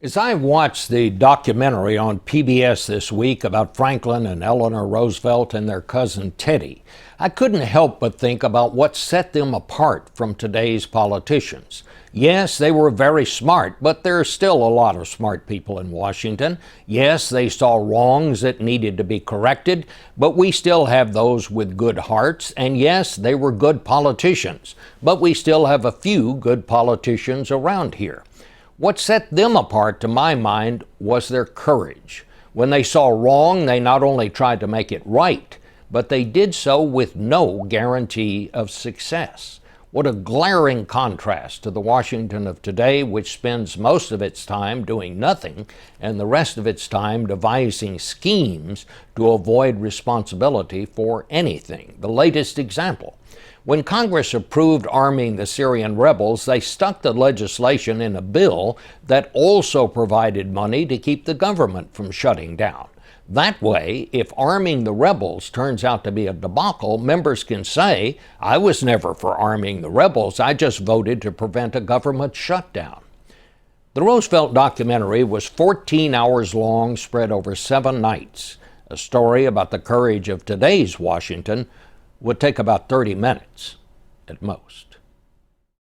As I watched the documentary on PBS this week about Franklin and Eleanor Roosevelt and their cousin Teddy, I couldn't help but think about what set them apart from today's politicians. Yes, they were very smart, but there are still a lot of smart people in Washington. Yes, they saw wrongs that needed to be corrected, but we still have those with good hearts. And yes, they were good politicians, but we still have a few good politicians around here. What set them apart, to my mind, was their courage. When they saw wrong, they not only tried to make it right, but they did so with no guarantee of success. What a glaring contrast to the Washington of today, which spends most of its time doing nothing and the rest of its time devising schemes to avoid responsibility for anything. The latest example: when Congress approved arming the Syrian rebels, they stuck the legislation in a bill that also provided money to keep the government from shutting down. That way, if arming the rebels turns out to be a debacle, members can say, "I was never for arming the rebels, I just voted to prevent a government shutdown." The Roosevelt documentary was 14 hours long, spread over 7 nights. A story about the courage of today's Washington would take about 30 minutes at most.